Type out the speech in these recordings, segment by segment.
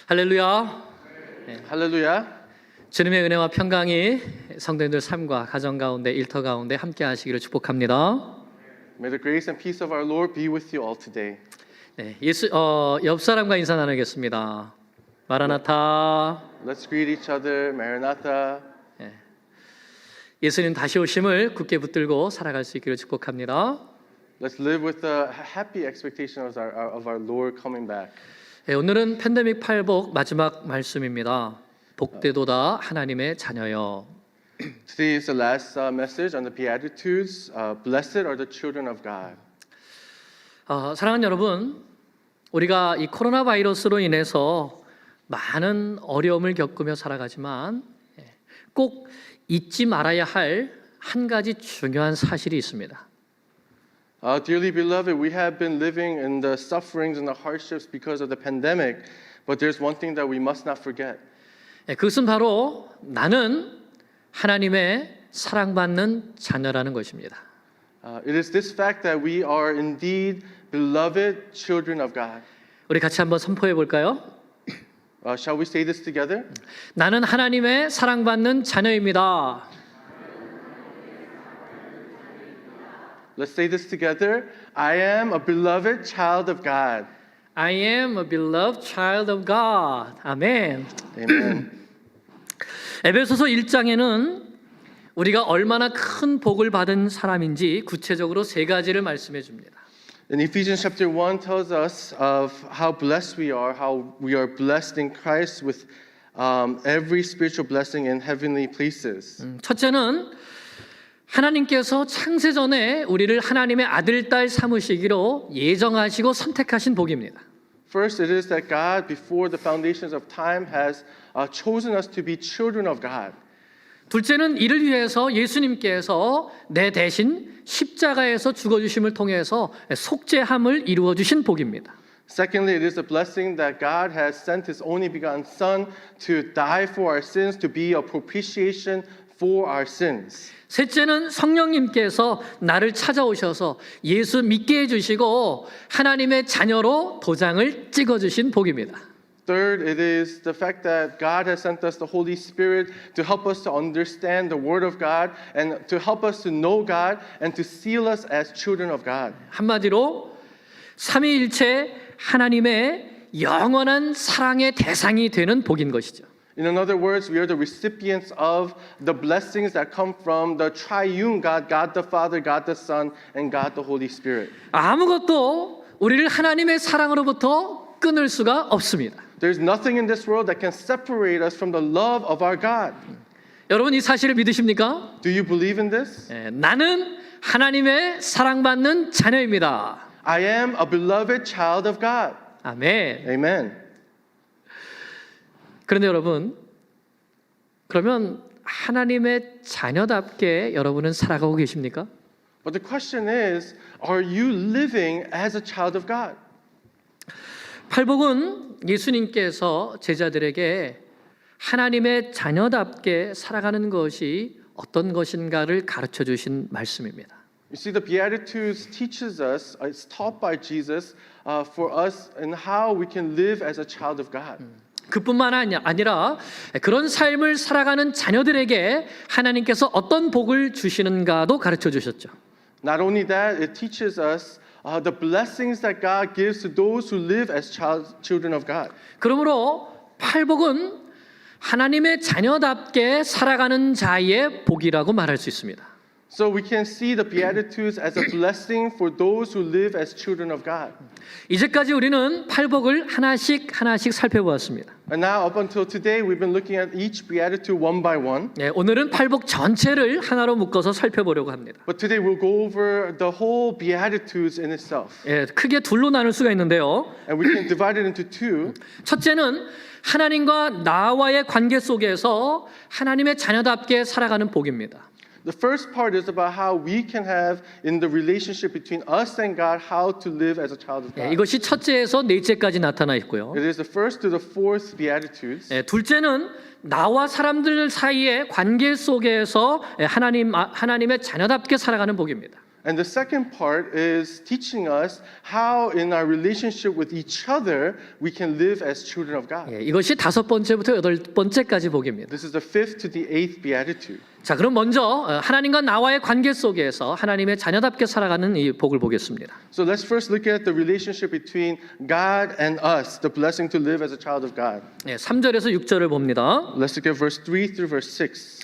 할렐루야. 할렐루야. 주님의 은혜와 평강이 성도님들 삶과 가정 가운데 일터 가운데 함께 하시기를 축복합니다. May the grace and peace of our Lord be with you all today. 옆 사람과 인사 나누겠습니다. 마라나타. Let's greet each other. Maranatha. 예수님 다시 오심을 굳게 붙들고 살아갈 수 있기를 축복합니다. Let's live with the happy expectation of our Lord coming back. 오늘은 팬데믹 팔복 마지막 말씀입니다. 복되도다 하나님의 자녀여. Today is the last message on the Beatitudes. Blessed are the children of God. 사랑하는 여러분, 우리가 이 코로나 바이러스로 인해서 많은 어려움을 겪으며 살아가지만 꼭 잊지 말아야 할 한 가지 중요한 사실이 있습니다. Dearly beloved, we have been living in the sufferings and the hardships because of the pandemic, but there's one thing that we must not forget. 그것은 바로 나는 하나님의 사랑받는 자녀라는 것입니다. It is this fact that we are indeed beloved children of God. 우리 같이 한번 선포해 볼까요? Shall we say this together? 나는 하나님의 사랑받는 자녀입니다. Let's say this together. I am a beloved child of God. I am a beloved child of God. 아멘. Amen. 에베소서 1장에는 우리가 얼마나 큰 복을 받은 사람인지 구체적으로 세 가지를 말씀해 줍니다. In Ephesians chapter 1 tells us of how blessed we are, how we are blessed in Christ with every spiritual blessing in heavenly places. 첫째는 하나님께서 창세 전에 우리를 하나님의 아들, 딸 삼으시기로 예정하시고 선택하신 복입니다. First, it is that God, before the foundations of time, has chosen us to be children of God. 둘째는 이를 위해서 예수님께서 내 대신 십자가에서 죽어주심을 통해서 속죄함을 이루어 주신 복입니다. Secondly, it is a blessing that God has sent His only begotten Son to die for our sins, to be a propitiation for our sins. 셋째는 성령님께서 나를 찾아오셔서 예수 믿게 해주시고 하나님의 자녀로 도장을 찍어주신 복입니다. Third, it is the fact that God has sent us the Holy Spirit to help us to understand the Word of God and to help us to know God and to seal us as children of God. 한마디로 삼위일체 하나님의 영원한 사랑의 대상이 되는 복인 것이죠. In other words, we are the recipients of the blessings that come from the triune God, God the Father, God the Son, and God the Holy Spirit. 아무것도 우리를 하나님의 사랑으로부터 끊을 수가 없습니다. There's nothing in this world that can separate us from the love of our God. 여러분 이 사실을 믿으십니까? Do you believe in this? 나는 하나님의 사랑받는 자녀입니다. I am a beloved child of God. 아멘. Amen. 그런데 여러분, 그러면 하나님의 자녀답게 여러분은 살아가고 계십니까? But the question is, are you living as a child of God? 팔복은 예수님께서 제자들에게 하나님의 자녀답게 살아가는 것이 어떤 것인가를 가르쳐 주신 말씀입니다. You see, the Beatitudes teaches us, it's taught by Jesus for us in how we can live as a child of God. 그뿐만 아니라 그런 삶을 살아가는 자녀들에게 하나님께서 어떤 복을 주시는가도 가르쳐 주셨죠. Not only that, it teaches us the blessings that God gives to those who live as children of God. 그러므로 팔복은 하나님의 자녀답게 살아가는 자의 복이라고 말할 수 있습니다. So we can see the Beatitudes as a blessing for those who live as children of God. 이제까지 우리는 팔복을 하나씩 살펴보았습니다. And now up until today, we've been looking at each Beatitude one by one. 오늘은 팔복 전체를 하나로 묶어서 살펴보려고 합니다. But today we'll go over the whole Beatitudes in itself. 크게 둘로 나눌 수가 있는데요. And we can divide it into two. 첫째는 하나님과 나와의 관계 속에서 하나님의 자녀답게 살아가는 복입니다. The first part is about how we can have in the relationship between us and God how to live as a child of God. 이것이 첫째에서 넷째까지 나타나 있고요. It is the first to the fourth Beatitudes. 둘째는 나와 사람들 사이의 관계 속에서 하나님의 자녀답게 살아가는 복입니다. And the second part is teaching us how in our relationship with each other we can live as children of God. 예, 이것이 5번째부터 8번째까지 복입니다. This is the fifth to the eighth beatitude. 자, 그럼 먼저 하나님과 나와의 관계 속에서 하나님의 자녀답게 살아가는 이 복을 보겠습니다. So let's first look at the relationship between God and us, the blessing to live as a child of God. 예, 3절에서 6절을 봅니다. Let's look at verse 3 through verse 6.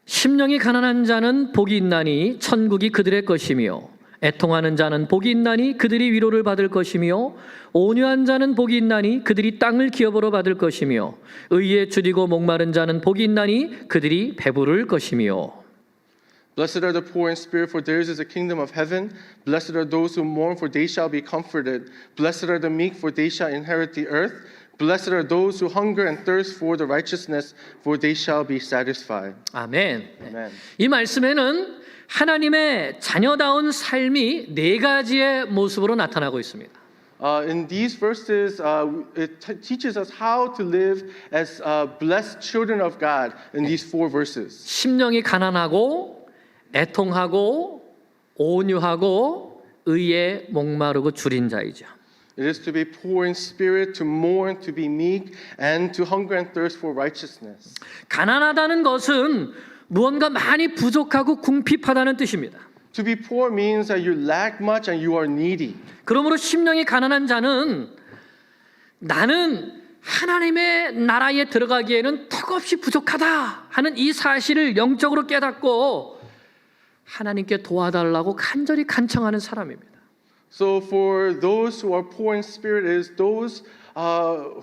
심령이 가난한 자는 복이 있나니 천국이 그들의 것이며 애통하는 자는 복이 있나니 그들이 위로를 받을 것이며 온유한 자는 복이 있나니 그들이 땅을 기업으로 받을 것이며 의에 줄이고 목마른 자는 복이 있나니 그들이 배부를 것이며 Blessed are the poor in spirit, for theirs is the kingdom of heaven. Blessed are those who mourn, for they shall be comforted. Blessed are the meek, for they shall inherit the earth. Blessed are those who hunger and thirst for the righteousness, for they shall be satisfied. 아멘. Amen. 이 말씀에는 하나님의 자녀다운 삶이 4가지의 모습으로 나타나고 있습니다. In these verses, it teaches us how to live as blessed children of God in these 4 verses. 심령이 가난하고 애통하고 온유하고 의에 목마르고 줄인 자이죠. It is to be poor in spirit, to mourn, to be meek, and to hunger and thirst for righteousness. 가난하다는 것은 무언가 많이 부족하고 궁핍하다는 뜻입니다. To be poor means that you lack much and you are needy. 그러므로 심령이 가난한 자는 나는 하나님의 나라에 들어가기에는 턱없이 부족하다 하는 이 사실을 영적으로 깨닫고 하나님께 도와달라고 간절히 간청하는 사람입니다. So for those who are poor in spirit is those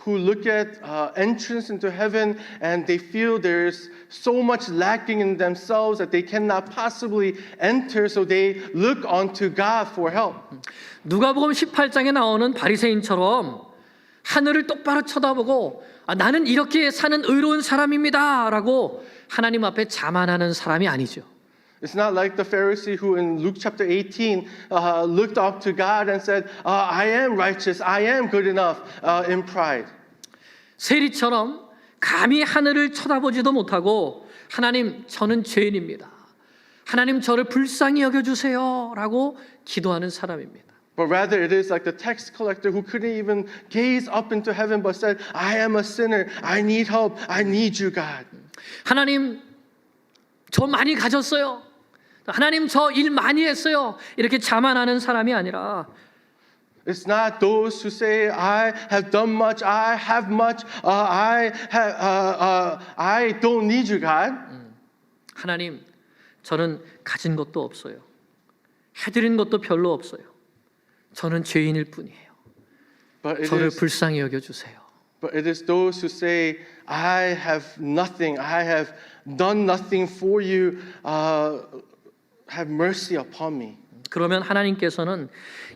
who look at entrance into heaven and they feel there's so much lacking in themselves that they cannot possibly enter, so they look unto God for help. 누가복음 18장에 나오는 바리새인처럼 하늘을 똑바로 쳐다보고 나는 이렇게 사는 의로운 사람입니다라고 하나님 앞에 자만하는 사람이 아니죠. It's not like the Pharisee who in Luke chapter 18 looked up to God and said, I am righteous, I am good enough in pride. 세리처럼 감히 하늘을 쳐다보지도 못하고 하나님 저는 죄인입니다. 하나님 저를 불쌍히 여겨주세요 라고 기도하는 사람입니다. But rather it is like the tax collector who couldn't even gaze up into heaven but said, I am a sinner, I need help, I need you, God. 하나님 저 많이 가졌어요. 하나님 저 일 많이 했어요. 이렇게 자만하는 사람이 아니라 It's not those who say, I have done much, I have much, I don't need you, God. 하나님 저는 가진 것도 없어요. 해드린 것도 별로 없어요. 저는 죄인일 뿐이에요. 저를 불쌍히 여겨주세요. But it is those who say, I have nothing, I have done nothing for you, have mercy upon me. 그러면 하나님께서는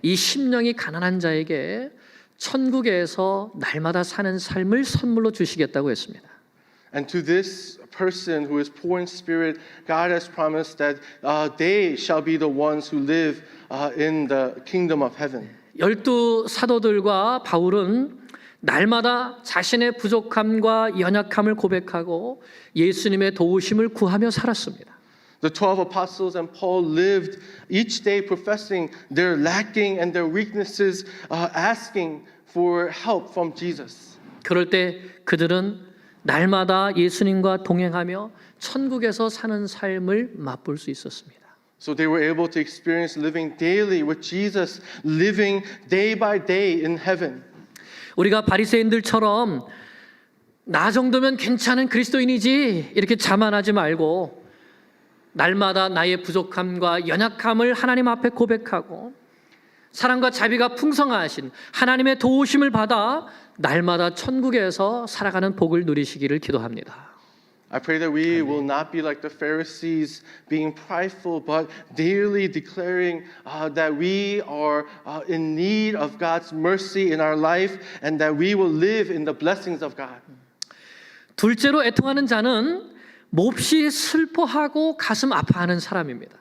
이 심령이 가난한 자에게 천국에서 날마다 사는 삶을 선물로 주시겠다고 했습니다. And to this person who is poor in spirit, God has promised that they shall be the ones who live in the kingdom of heaven. 12 사도들과 바울은 날마다 자신의 부족함과 연약함을 고백하고 예수님의 도우심을 구하며 살았습니다. The 12 apostles and Paul lived each day professing their lacking and their weaknesses, asking for help from Jesus. 그럴 때 그들은 날마다 예수님과 동행하며 천국에서 사는 삶을 맛볼 수 있었습니다. So they were able to experience living daily with Jesus, living day by day in heaven. 우리가 바리새인들처럼 나 정도면 괜찮은 그리스도인이지 이렇게 자만하지 말고 날마다 나의 부족함과 연약함을 하나님 앞에 고백하고 사랑과 자비가 풍성하신 하나님의 도우심을 받아 날마다 천국에서 살아가는 복을 누리시기를 기도합니다. I pray that we will not be like the Pharisees, being prideful, but daily declaring that we are in need of God's mercy in our life and that we will live in the blessings of God. 둘째로 애통하는 자는 몹시 슬퍼하고 가슴 아파하는 사람입니다.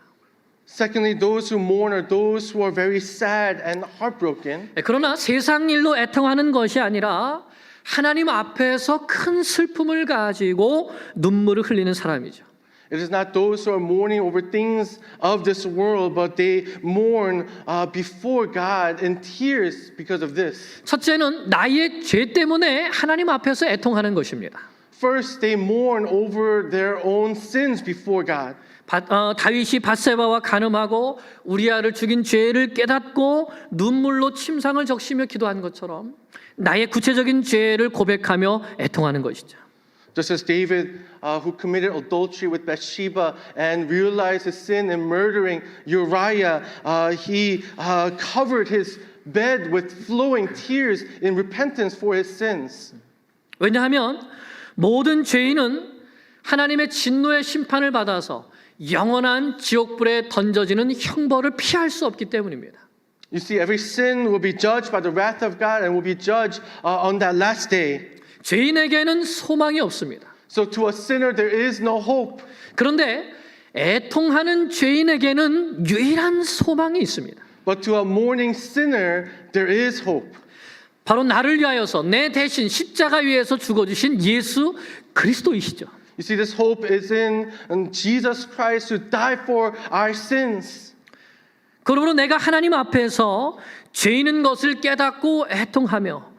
Secondly, those who mourn are those who are very sad and heartbroken. 그러나 세상 일로 애통하는 것이 아니라 하나님 앞에서 큰 슬픔을 가지고 눈물을 흘리는 사람이죠. It is not those who are mourning over things of this world, but they mourn before God in tears because of this. 첫째는 나의 죄 때문에 하나님 앞에서 애통하는 것입니다. First, they mourn over their own sins before God. 다윗이 밧세바와 간음하고 우리아를 죽인 죄를 깨닫고 눈물로 침상을 적시며 기도한 것처럼 나의 구체적인 죄를 고백하며 애통하는 것이죠. Just as David, who committed adultery with Bathsheba and realized his sin in murdering Uriah, he covered his bed with flowing tears in repentance for his sins. 왜냐하면 모든 죄인은 하나님의 진노의 심판을 받아서 영원한 지옥불에 던져지는 형벌을 피할 수 없기 때문입니다. You see, every sin will be judged by the wrath of God and will be judged on that last day. 죄인에게는 소망이 없습니다. So to a sinner there is no hope. 그런데 애통하는 죄인에게는 유일한 소망이 있습니다. But to a mourning sinner there is hope. 바로 나를 위하여서 내 대신 십자가 위에서 죽어주신 예수 그리스도이시죠. You see, this hope is in Jesus Christ who died for our sins. 그러므로 내가 하나님 앞에서 죄인인 것을 깨닫고 애통하며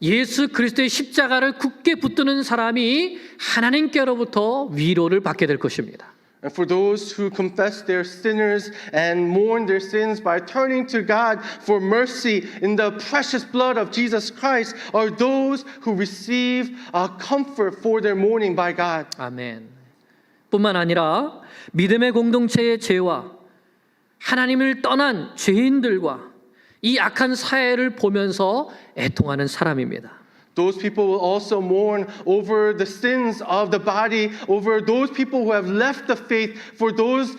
예수 그리스도의 십자가를 굳게 붙드는 사람이 하나님께로부터 위로를 받게 될 것입니다. And for those who confess their sinners and mourn their sins by turning to God for mercy in the precious blood of Jesus Christ are those who receive comfort for their mourning by God. 아멘. 뿐만 아니라 믿음의 공동체의 죄와 하나님을 떠난 죄인들과 이 악한 사회를 보면서 애통하는 사람입니다. Those people will also mourn over the sins of the body, over those people who have left the faith, for those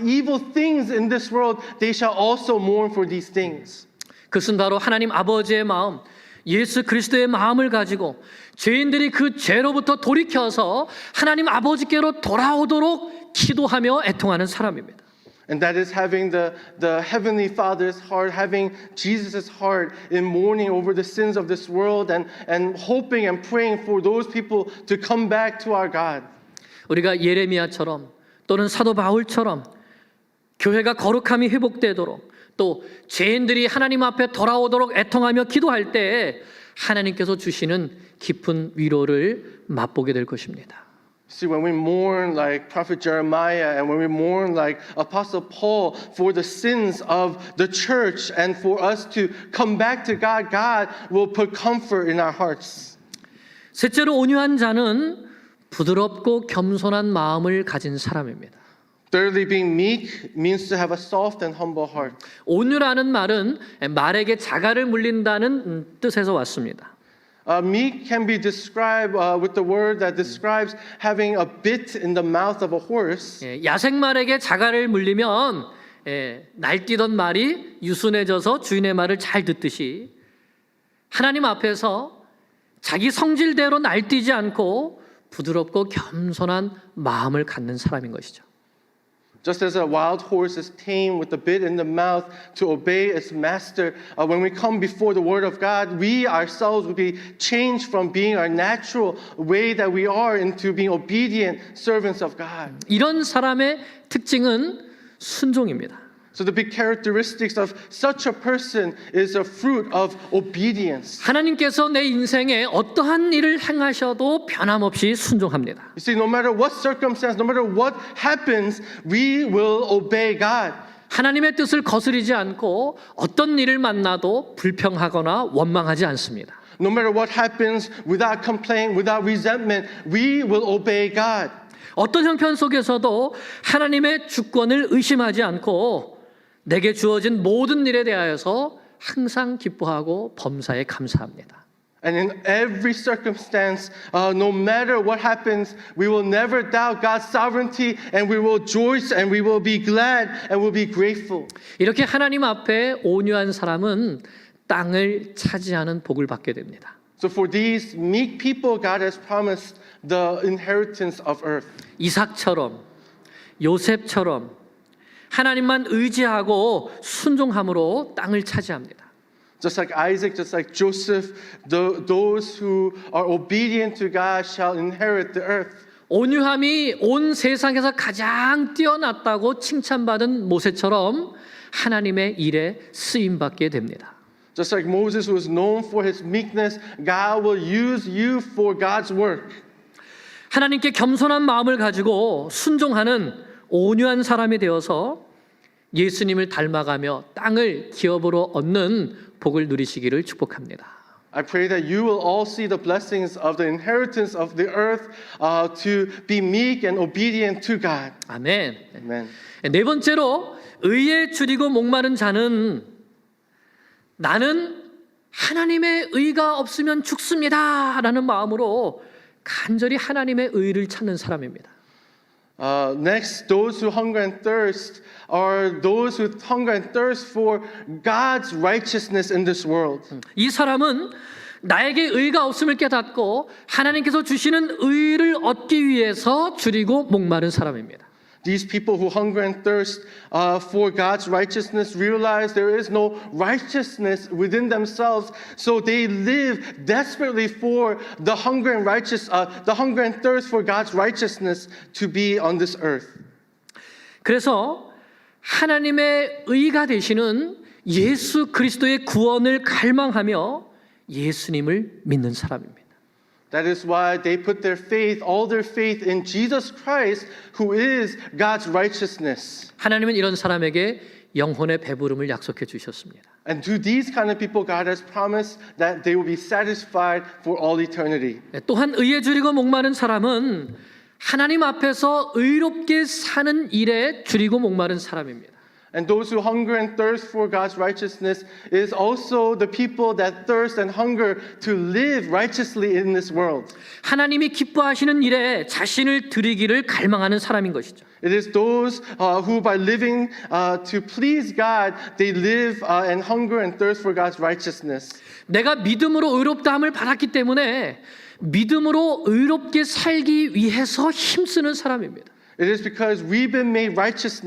evil things in this world. They shall also mourn for these things. 그것은 바로 하나님 아버지의 마음, 예수 그리스도의 마음을 가지고 죄인들이 그 죄로부터 돌이켜서 하나님 아버지께로 돌아오도록 기도하며 애통하는 사람입니다. And that is having the Heavenly Father's heart, having Jesus' heart in mourning over the sins of this world and hoping and praying for those people to come back to our God. 우리가 예레미야처럼 또는 사도 바울처럼 교회가 거룩함이 회복되도록 또 죄인들이 하나님 앞에 돌아오도록 애통하며 기도할 때 하나님께서 주시는 깊은 위로를 맛보게 될 것입니다. See, when we mourn like Prophet Jeremiah and when we mourn like Apostle Paul for the sins of the church and for us to come back to God, God will put comfort in our hearts. 셋째로 온유한 자는 부드럽고 겸손한 마음을 가진 사람입니다. Thirdly, being meek means to have a soft and humble heart. 온유라는 말은 말에게 자갈을 물린다는 뜻에서 왔습니다. Meek can be described with the word that describes having a bit in the mouth of a horse. 야생말에게 자갈을 물리면 날뛰던 말이 유순해져서 주인의 말을 잘 듣듯이 하나님 앞에서 자기 성질대로 날뛰지 않고 부드럽고 겸손한 마음을 갖는 사람인 것이죠. Just as a wild horse is tamed with a bit in the mouth to obey its master, when we come before the Word of God, we ourselves will be changed from being our natural way that we are into being obedient servants of God. 이런 사람의 특징은 순종입니다. So the big characteristics of such a person is a fruit of obedience. 하나님께서 내 인생에 어떠한 일을 행하셔도 변함없이 순종합니다. You see, no matter what circumstance, no matter what happens, we will obey God. 하나님의 뜻을 거스르지 않고 어떤 일을 만나도 불평하거나 원망하지 않습니다. No matter what happens, without complaint, without resentment, we will obey God. 어떤 형편 속에서도 하나님의 주권을 의심하지 않고 내게 주어진 모든 일에 대하여서 항상 기뻐하고 범사에 감사합니다. And in every circumstance, no matter what happens, we will never doubt God's sovereignty and we will rejoice and we will be glad and we'll be grateful. 이렇게 하나님 앞에 온유한 사람은 땅을 차지하는 복을 받게 됩니다. So for these meek people, God has promised the inheritance of earth. 이삭처럼 요셉처럼 하나님만 의지하고 순종함으로 땅을 차지합니다. Just like Isaac, just like Joseph, those who are obedient to God shall inherit the earth. 온유함이 온 세상에서 가장 뛰어났다고 칭찬받은 모세처럼 하나님의 일에 쓰임받게 됩니다. Just like Moses was known for his meekness, God will use you for God's work. 하나님께 겸손한 마음을 가지고 순종하는 온유한 사람이 되어서 예수님을 닮아가며 땅을 기업으로 얻는 복을 누리시기를 축복합니다. I pray that you will all see the blessings of the inheritance of the earth to be meek and obedient to God. 아멘. Amen. 네 번째로 의에 줄이고 목마른 자는 나는 하나님의 의가 없으면 죽습니다라는 마음으로 간절히 하나님의 의를 찾는 사람입니다. Next, those who hunger and thirst are those who hunger and thirst for God's righteousness in this world. 이 사람은 나에게 의가 없음을 깨닫고 하나님께서 주시는 의를 얻기 위해서 줄이고 목마른 사람입니다. These people who hunger and thirst for God's righteousness realize there is no righteousness within themselves, so they live desperately for the hunger and thirst for God's righteousness to be on this earth. 그래서 하나님의 의가 되시는 예수 그리스도의 구원을 갈망하며 예수님을 믿는 사람입니다. That is why they put all their faith in Jesus Christ, who is God's righteousness. 하나님은 이런 사람에게 영혼의 배부름을 약속해 주셨습니다. And to these kind of people, God has promised that they will be satisfied for all eternity. 또한 의에 줄이고 목마른 사람은 하나님 앞에서 의롭게 사는 일에 줄이고 목마른 사람입니다. And those who hunger and thirst for God's righteousness is also the people that thirst and hunger to live righteously in this world. 하나님이 기뻐하시는 일에 자신을 드리기를 갈망하는 사람인 것이죠. It is those who by living to please God, they live and hunger and thirst for God's righteousness. 내가 믿음으로 의롭다함을 받았기 때문에 믿음으로 의롭게 살기 위해서 힘쓰는 사람입니다. It is because we've been made righteous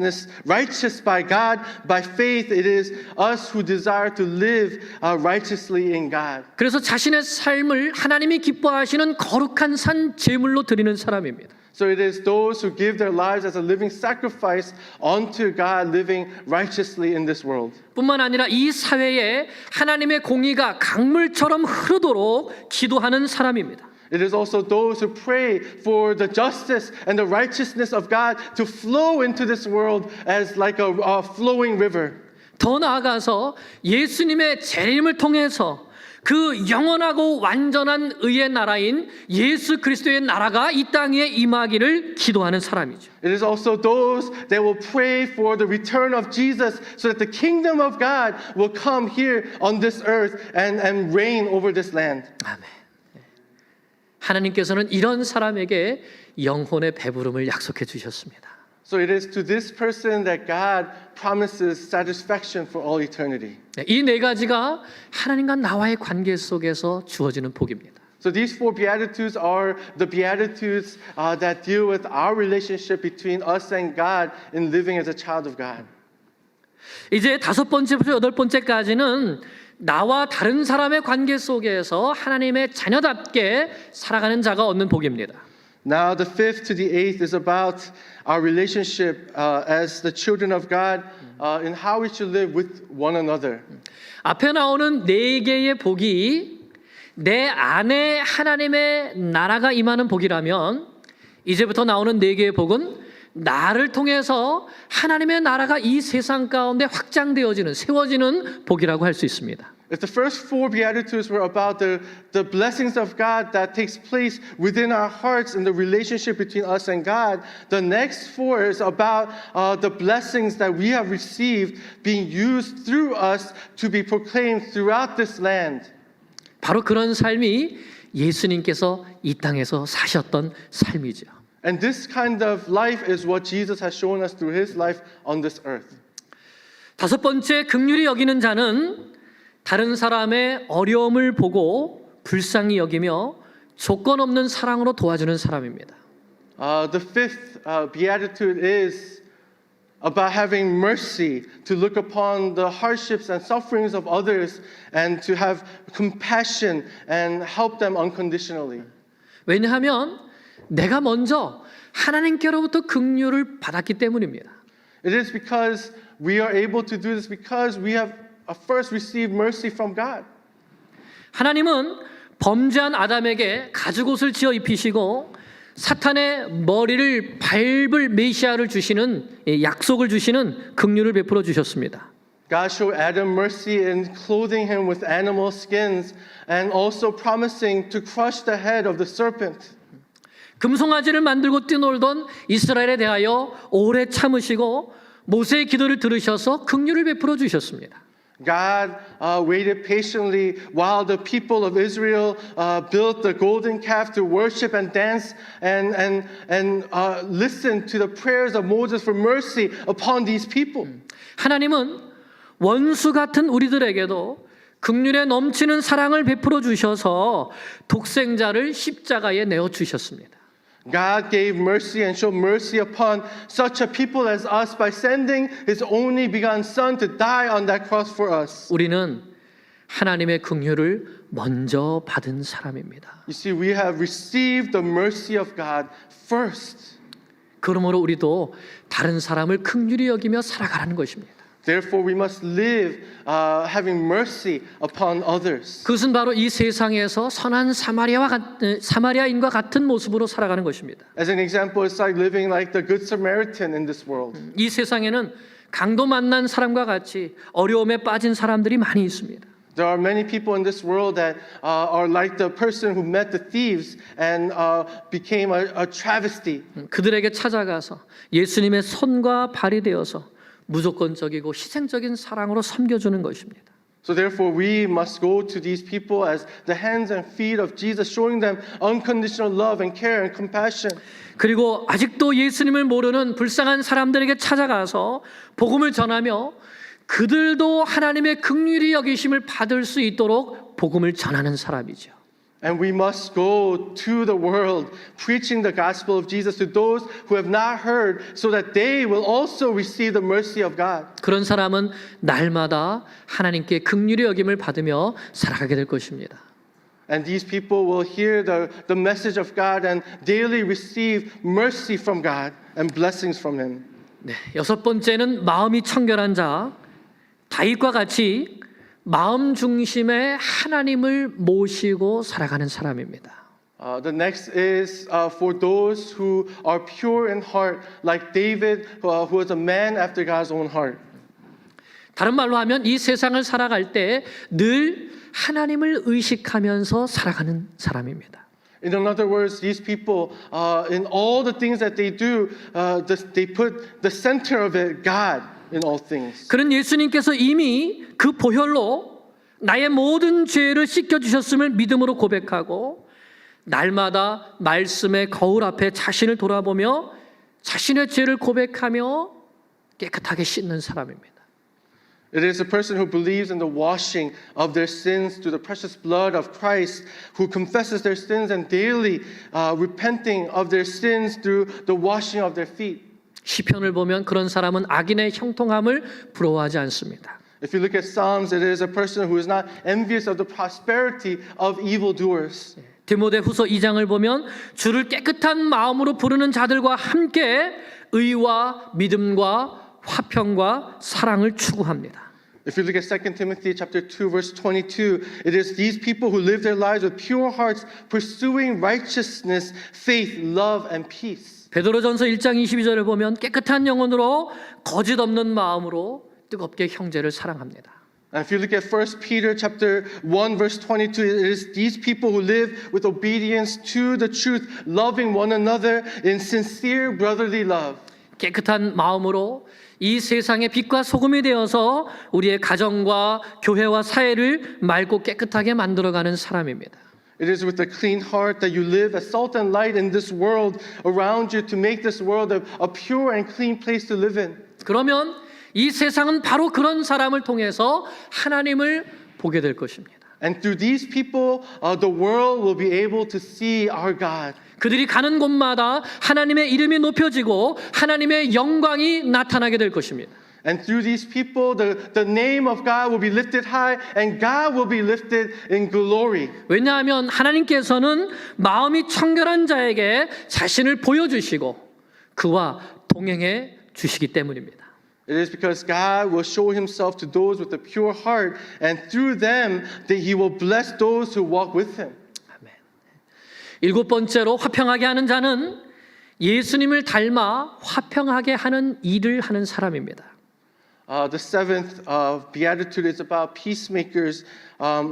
by God, by faith. It is us who desire to live righteously in God. 그래서 자신의 삶을 하나님이 기뻐하시는 거룩한 산 제물로 드리는 사람입니다. So it is those who give their lives as a living sacrifice unto God, living righteously in this world. 뿐만 아니라 이 사회에 하나님의 공의가 강물처럼 흐르도록 기도하는 사람입니다. It is also those who pray for the justice and the righteousness of God to flow into this world as like a flowing river. 더 나아가서 예수님의 재림을 통해서 그 영원하고 완전한 의의 나라인 예수 그리스도의 나라가 이 땅 위에 임하기를 기도하는 사람이죠. It is also those that will pray for the return of Jesus so that the kingdom of God will come here on this earth and reign over this land. 아멘. 하나님께서는 이런 사람에게 영혼의 배부름을 약속해 주셨습니다. So it is to this person that God promises satisfaction for all eternity. 이 네 가지가 하나님과 나와의 관계 속에서 주어지는 복입니다. So these four beatitudes are the beatitudes that deal with our relationship between us and God in living as a child of God. 이제 다섯 번째부터 여덟 번째까지는 나와 다른 사람의 관계 속에서 하나님의 자녀답게 살아가는 자가 얻는 복입니다. Now the fifth to the eighth is about our relationship as the children of God in how we should live with one another. 앞에 나오는 네 개의 복이 내 안에 하나님의 나라가 임하는 복이라면 이제부터 나오는 네 개의 복은 나를 통해서 하나님의 나라가 이 세상 가운데 확장되어지는 세워지는 복이라고 할 수 있습니다. If the first four beatitudes were about the blessings of God that takes place within our hearts and the relationship between us and God, the next four is about the blessings that we have received being used through us to be proclaimed throughout this land. 바로 그런 삶이 예수님께서 이 땅에서 사셨던 삶이죠. And this kind of life is what Jesus has shown us through his life on this earth. 다섯 번째, 긍휼히 여기는 자는 다른 사람의 어려움을 보고 불쌍히 여기며 조건 없는 사랑으로 도와주는 사람입니다. The fifth beatitude is about having mercy, to look upon the hardships and sufferings of others and to have compassion and help them unconditionally. 왜냐하면 내가 먼저 하나님께로부터 긍휼을 받았기 때문입니다. It is because we are able to do this because we have first received mercy from God. 하나님은 범죄한 아담에게 가죽옷을 지어 입히시고 사탄의 머리를 밟을 메시아를 주시는 약속을 주시는 긍휼을 베풀어 주셨습니다. God showed Adam mercy in clothing him with animal skins and also promising to crush the head of the serpent. 금송아지를 만들고 뛰놀던 이스라엘에 대하여 오래 참으시고 모세의 기도를 들으셔서 긍휼을 베풀어 주셨습니다. God waited patiently while the people of Israel built the golden calf to worship and dance and listen to the prayers of Moses for mercy upon these people. 하나님은 원수 같은 우리들에게도 긍휼에 넘치는 사랑을 베풀어 주셔서 독생자를 십자가에 내어 주셨습니다. God gave mercy and showed mercy upon such a people as us by sending His only begotten Son to die on that cross for us. 우리는 하나님의 긍휼을 먼저 받은 사람입니다. You see, we have received the mercy of God first. 그러므로 우리도 다른 사람을 긍휼히 여기며 살아가라는 것입니다. Therefore, we must live having mercy upon others. 그것은 바로 이 세상에서 선한 사마리아인과 같은 모습으로 살아가는 것입니다. As an example, it's like living like the Good Samaritan in this world. 이 세상에는 강도 만난 사람과 같이 어려움에 빠진 사람들이 많이 있습니다. There are many people in this world that are like the person who met the thieves and became a travesty. 그들에게 찾아가서 예수님의 손과 발이 되어서 무조건적이고 희생적인 사랑으로 섬겨주는 것입니다. So therefore, we must go to these people as the hands and feet of Jesus, showing them unconditional love and care and compassion. 그리고 아직도 예수님을 모르는 불쌍한 사람들에게 찾아가서 복음을 전하며 그들도 하나님의 긍휼히 여기심을 받을 수 있도록 복음을 전하는 사람이죠. And we must go to the world preaching the gospel of Jesus to those who have not heard so that they will also receive the mercy of God. 그런 사람은 날마다 하나님께 긍휼히 여김을 받으며 살아가게 될 것입니다. And these people will hear the message of God and daily receive mercy from God and blessings from Him. 네, 여섯 번째는 마음이 청결한 자, 다윗과 같이 마음 중심에 하나님을 모시고 살아가는 사람입니다. The next is for those who are pure in heart, like David, who was a man after God's own heart. 다른 말로 하면 이 세상을 살아갈 때 늘 하나님을 의식하면서 살아가는 사람입니다. In other words, these people, in all the things that they do, they put the center of it, God, in all things. 그런 예수님께서 이미 그 보혈로 나의 모든 죄를 씻겨주셨음을 믿음으로 고백하고 날마다 말씀의 거울 앞에 자신을 돌아보며 자신의 죄를 고백하며 깨끗하게 씻는 사람입니다. It is a person who believes in the washing of their sins through the precious blood of Christ, who confesses their sins and daily repenting of their sins through the washing of their feet. 시편을 보면 그런 사람은 악인의 형통함을 부러워하지 않습니다. If you look at Psalms, it is a person who is not envious of the prosperity of evildoers. 디모데후서 2장을 보면 주를 깨끗한 마음으로 부르는 자들과 함께 의와 믿음과 화평과 사랑을 추구합니다. If you look at 2 Timothy chapter 2 verse 22, it is these people who live their lives with pure hearts, pursuing righteousness, faith, love, and peace. 베드로전서 1장 22절을 보면 깨끗한 영혼으로 거짓 없는 마음으로 뜨겁게 형제를 사랑합니다. And if you look at 1 Peter chapter 1 verse 22, it is these people who live with obedience to the truth, loving one another in sincere brotherly love. 깨끗한 마음으로 이 세상의 빛과 소금이 되어서 우리의 가정과 교회와 사회를 맑고 깨끗하게 만들어가는 사람입니다. It is with a clean heart that you live as salt and light in this world around you to make this world a pure and clean place to live in. 그러면 이 세상은 바로 그런 사람을 통해서 하나님을 보게 될 것입니다. And through these people, the world will be able to see our God. 그들이 가는 곳마다 하나님의 이름이 높여지고 하나님의 영광이 나타나게 될 것입니다. And through these people, the name of God will be lifted high and God will be lifted in glory. 왜냐하면 하나님께서는 마음이 청결한 자에게 자신을 보여주시고 그와 동행해 주시기 때문입니다. It is because God will show himself to those with a pure heart, and through them that he will bless those who walk with him. 아멘. 일곱 번째로 화평하게 하는 자는 예수님을 닮아 화평하게 하는 일을 하는 사람입니다. The seventh beatitude is about peacemakers,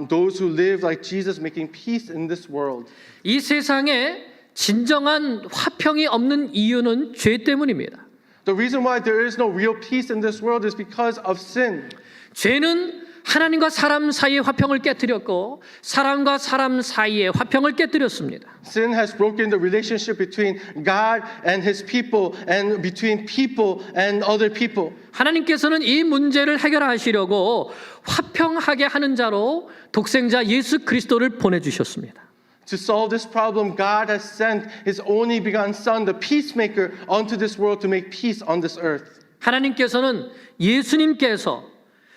those who live like Jesus, making peace in this world. 이 세상에 진정한 화평이 없는 이유는 죄 때문입니다. The reason why there is no real peace in this world is because of sin. 죄는 하나님과 사람 사이의 화평을 깨뜨렸고 사람과 사람 사이의 화평을 깨뜨렸습니다. Sin has broken the relationship between God and his people and between people and other people. 하나님께서는 이 문제를 해결하시려고 화평하게 하는 자로 독생자 예수 그리스도를 보내주셨습니다. To solve this problem, God has sent his only begotten Son, the peacemaker, onto this world to make peace on this earth. 하나님께서는 예수님께서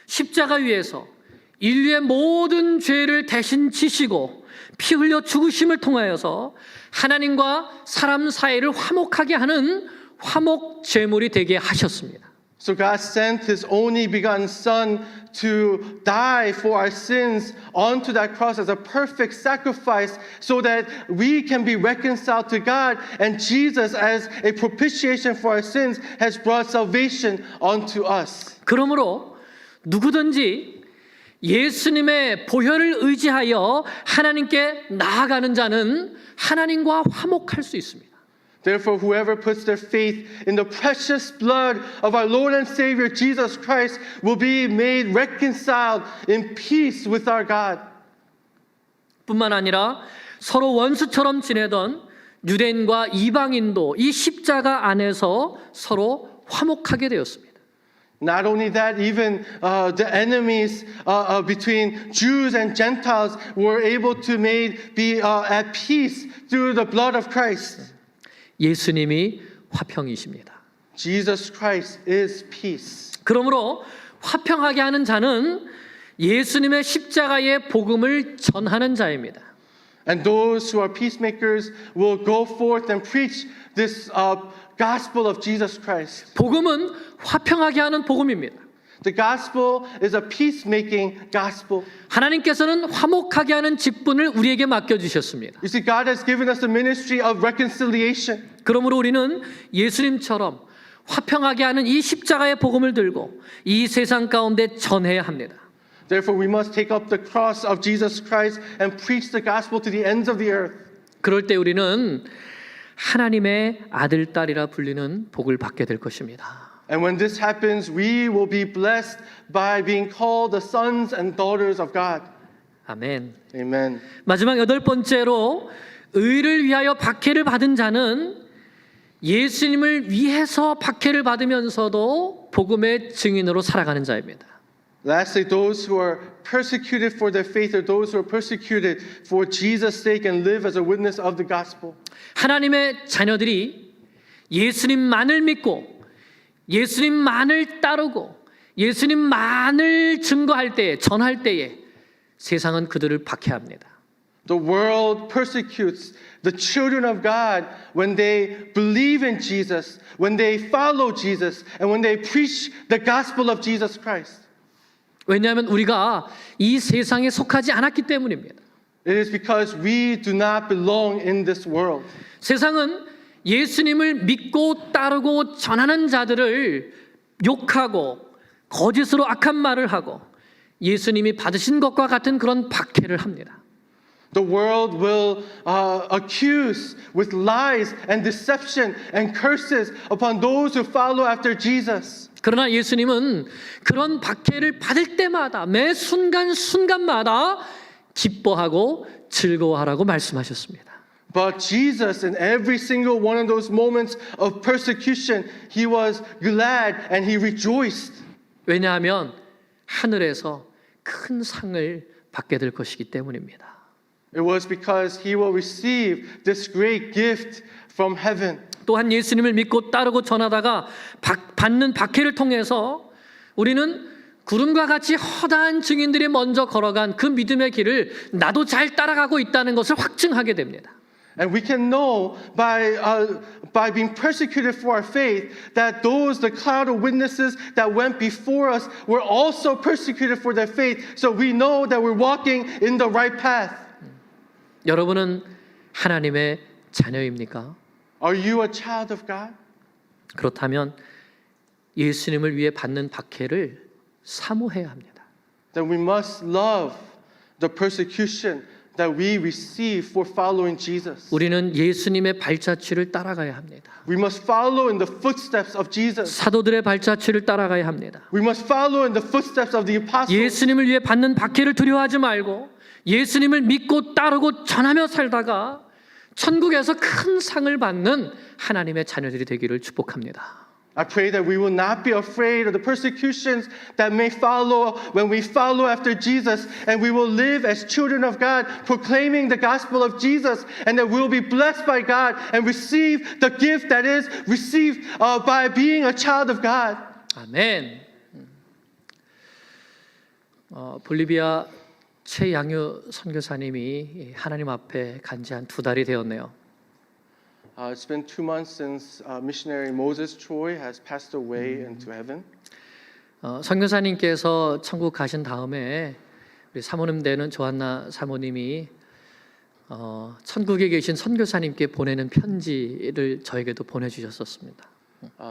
십자가 위에서 인류의 모든 죄를 대신 지시고 피 흘려 죽으심을 통하여서 하나님과 사람 사이를 화목하게 하는 화목 제물이 되게 하셨습니다. So God sent his only begotten Son to die for our sins onto that cross as a perfect sacrifice so that we can be reconciled to God. And Jesus, as a propitiation for our sins, has brought salvation onto us. 그러므로 누구든지 예수님의 보혈을 의지하여 하나님께 나아가는 자는 하나님과 화목할 수 있습니다. Therefore, whoever puts their faith in the precious blood of our Lord and Savior Jesus Christ will be made reconciled in peace with our God. 뿐만 아니라 서로 원수처럼 지내던 유대인과 이방인도 이 십자가 안에서 서로 화목하게 되었습니다. Not only that, even the enemies between Jews and Gentiles were able to be at peace through the blood of Christ. 예수님이 화평이십니다. Jesus Christ is peace. 그러므로 화평하게 하는 자는 예수님의 십자가의 복음을 전하는 자입니다. And those who are peacemakers will go forth and preach this gospel of Jesus Christ. 복음은 화평하게 하는 복음입니다. The gospel is a peacemaking gospel. 하나님께서는 화목하게 하는 직분을 우리에게 맡겨주셨습니다. You see, God has given us the ministry of reconciliation. 그러므로 우리는 예수님처럼 화평하게 하는 이 십자가의 복음을 들고 이 세상 가운데 전해야 합니다. Therefore, we must take up the cross of Jesus Christ and preach the gospel to the ends of the earth. 그럴 때 우리는 하나님의 아들, 딸이라 불리는 복을 받게 될 것입니다. And when this happens, we will be blessed by being called the sons and daughters of God. 아멘. Amen. 마지막 여덟 번째로 의를 위하여 박해를 받은 자는 예수님을 위해서 박해를 받으면서도 복음의 증인으로 살아가는 자입니다. Lastly, those who are persecuted for their faith are those who are persecuted for Jesus' sake and live as a witness of the gospel. 하나님의 자녀들이 예수님만을 믿고 예수님만을 따르고 예수님만을 증거할 때에 전할 때에 세상은 그들을 박해합니다. The world persecutes the children of God when they believe in Jesus, when they follow Jesus, and when they preach the gospel of Jesus Christ. 왜냐하면 우리가 이 세상에 속하지 않았기 때문입니다. It is because we do not belong in this world. 세상은 예수님을 믿고 따르고 전하는 자들을 욕하고 거짓으로 악한 말을 하고 예수님이 받으신 것과 같은 그런 박해를 합니다. The world will accuse with lies and deception and curses upon those who follow after Jesus. 그러나 예수님은 그런 박해를 받을 때마다 매 순간순간마다 기뻐하고 즐거워하라고 말씀하셨습니다. But Jesus, in every single one of those moments of persecution, he was glad and he rejoiced. 왜냐하면 하늘에서 큰 상을 받게 될 것이기 때문입니다. It was because he will receive this great gift from heaven. 또한 예수님을 믿고 따르고 전하다가 받는 박해를 통해서 우리는 구름과 같이 허다한 증인들이 먼저 걸어간 그 믿음의 길을 나도 잘 따라가고 있다는 것을 확증하게 됩니다. And we can know by being persecuted for our faith that the cloud of witnesses that went before us were also persecuted for their faith. So we know that we're walking in the right path. 여러분은 하나님의 자녀입니까? Are you a child of God? 그렇다면 예수님을 위해 받는 박해를 사모해야 합니다. Then we must love the persecution that we receive for following Jesus. 우리는 예수님의 발자취를 따라가야 합니다. We must follow in the footsteps of Jesus. 사도들의 발자취를 따라가야 합니다. We must follow in the footsteps of the apostles. 예수님을 위해 받는 박해를 두려워하지 말고 예수님을 믿고 따르고 전하며 살다가 천국에서 큰 상을 받는 하나님의 자녀들이 되기를 축복합니다. I pray that we will not be afraid of the persecutions that may follow when we follow after Jesus, and we will live as children of God, proclaiming the gospel of Jesus, and that we will be blessed by God and receive the gift that is received by being a child of God. 아멘. 볼리비아 최양유 선교사님이 하나님 앞에 간지 한 2달이 되었네요. It's been 2 months since missionary Moses Choi has passed away into heaven. 선교사님께서 천국 가신 다음에 우리 사모님 되는 조한나 사모님이 천국에 계신 선교사님께 보내는 편지를 저에게도 보내주셨었습니다.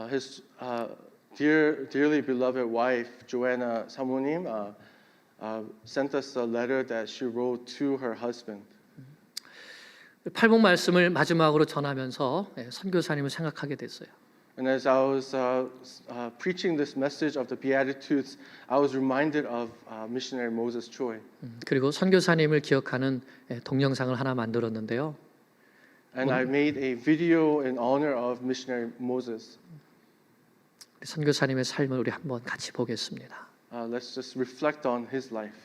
His dearly beloved wife Joanna Samonim sent us a letter that she wrote to her husband. 팔복 말씀을 마지막으로 전하면서 선교사님을 생각하게 됐어요. And as I was preaching this message of the Beatitudes, I was reminded of missionary Moses Choi. 그리고 선교사님을 기억하는 동영상을 하나 만들었는데요. And I made a video in honor of missionary Moses. 선교사님의 삶을 우리 한번 같이 보겠습니다. Let's just reflect on his life.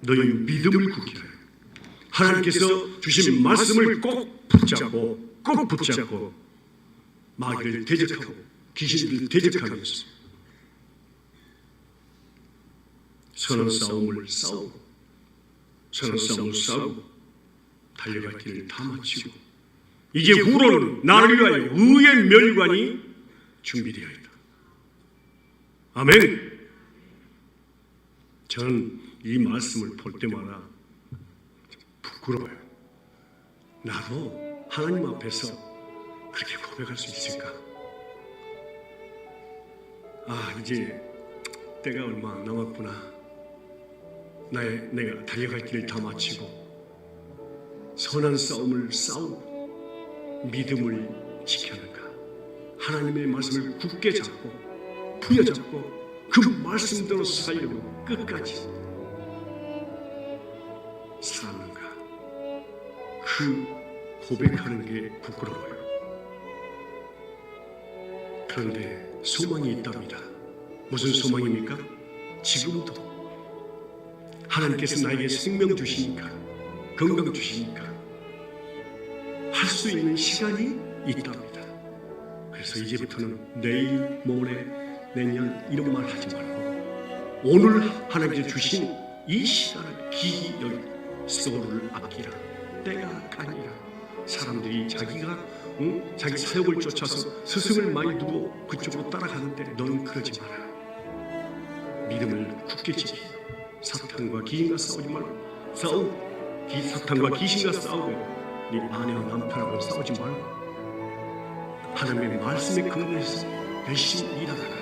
너희 믿음을 굳게 하여 하나님께서 주신 말씀을 꼭 붙잡고 마귀를 대적하고 귀신들을 대적하기 위해서 선한 싸움을 싸우고 달려갈 길을 다 마치고 이제 후로는 나를 위하여 의의 멸관이 준비되어 있다. 아멘. 저는 이 말씀을 볼 때마다 부끄러워요. 나도 하나님 앞에서 그렇게 고백할 수 있을까? 이제 때가 얼마 안 남았구나. 내가 달려갈 길을 다 마치고 선한 싸움을 싸우고 믿음을 지켜는가? 하나님의 말씀을 굳게 잡고 부여잡고 그 말씀대로 살려고 끝까지 사는가? 그 고백하는 게 부끄러워요. 그런데 소망이 있답니다. 무슨 소망입니까? 지금도 하나님께서 나에게 생명 주시니까, 건강 주시니까 할 수 있는 시간이 있답니다. 그래서 이제부터는 내일, 모레, 내년 이런 말 하지 말고 오늘 하나님께서 주신 이 시간을 귀히 여기 서로를 아끼라. 때가 가니라. 사람들이 자기가 자기 사역을 쫓아서 스승을 많이 두고 그쪽으로 따라가는데 너는 그러지 마라. 믿음을 굳게 지키고 사탄과 귀신과 싸우지 말고 사탄과 귀신과 싸우고 네 아내와 남편하고 싸우지 말고 하나님의 말씀에 근거해서 열심히 일하다가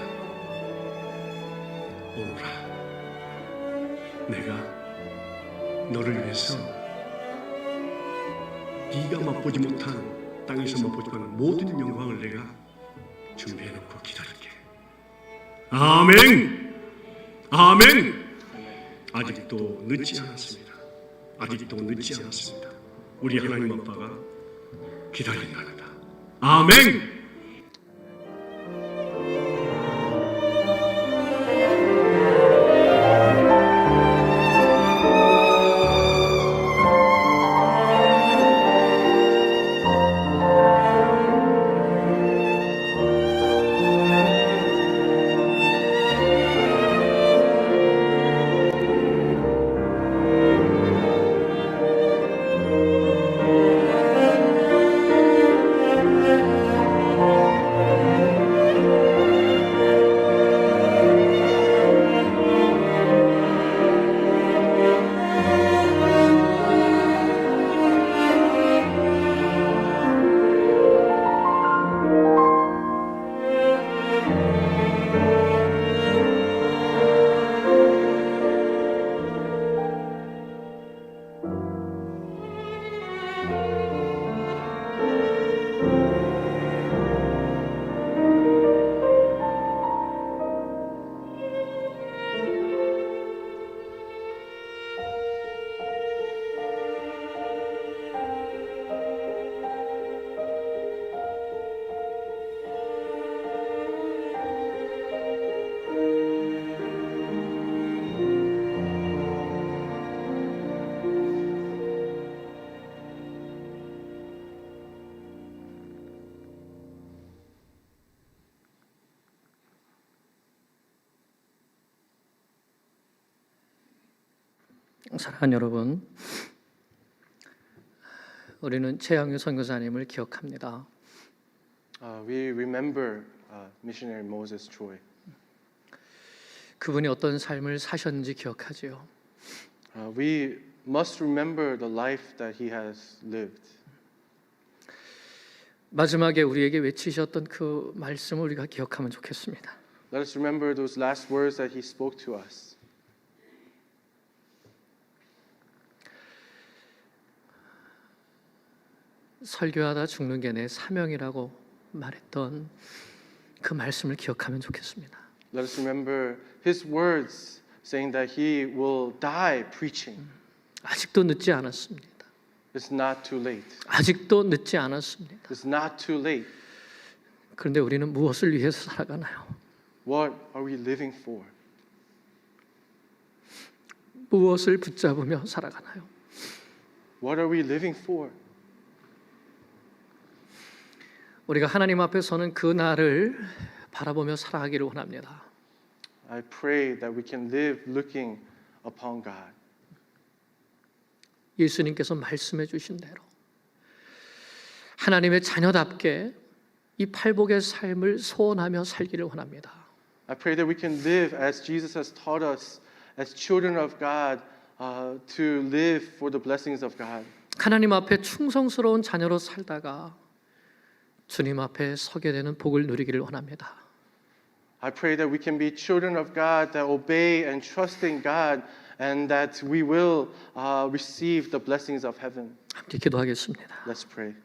오라. 내가 너를 위해서 네가 맛보지 못한 땅에서 맛보지 못한 모든 영광을 내가 준비해놓고 기다릴게. 아멘. 아멘. 아직도 늦지 않았습니다. 우리 하나님 아빠가 기다린답니다. 아멘. 사랑하는 여러분, 우리는 최양규 선교사님을 기억합니다. We remember missionary Moses Choi. 그분이 어떤 삶을 사셨는지 기억하지요. We must remember the life that he has lived. 마지막에 우리에게 외치셨던 그 말씀을 우리가 기억하면 좋겠습니다. Let us remember those last words that he spoke to us. 설교하다 죽는 게 내 사명이라고 말했던 그 말씀을 기억하면 좋겠습니다. Let us remember his words saying that he will die preaching. 아직도 늦지 않았습니다. It's not too late. 아직도 늦지 않았습니다. It's not too late. 그런데 우리는 무엇을 위해서 살아가나요? What are we living for? 무엇을 붙잡으며 살아가나요? What are we living for? 우리가 하나님 앞에 서는 그 날을 바라보며 살아가기를 원합니다. I pray that we can live looking upon God. 예수님께서 말씀해 주신 대로 하나님의 자녀답게 이 팔복의 삶을 소원하며 살기를 원합니다. I pray that we can live as Jesus has taught us, as children of God, to live for the blessings of God. 하나님 앞에 충성스러운 자녀로 살다가 주님 앞에 서게 되는 복을 누리기를 원합니다. I pray that we can be children of God that obey and trust in God, and that we will receive the blessings of heaven. 함께 기도하겠습니다. Let's pray.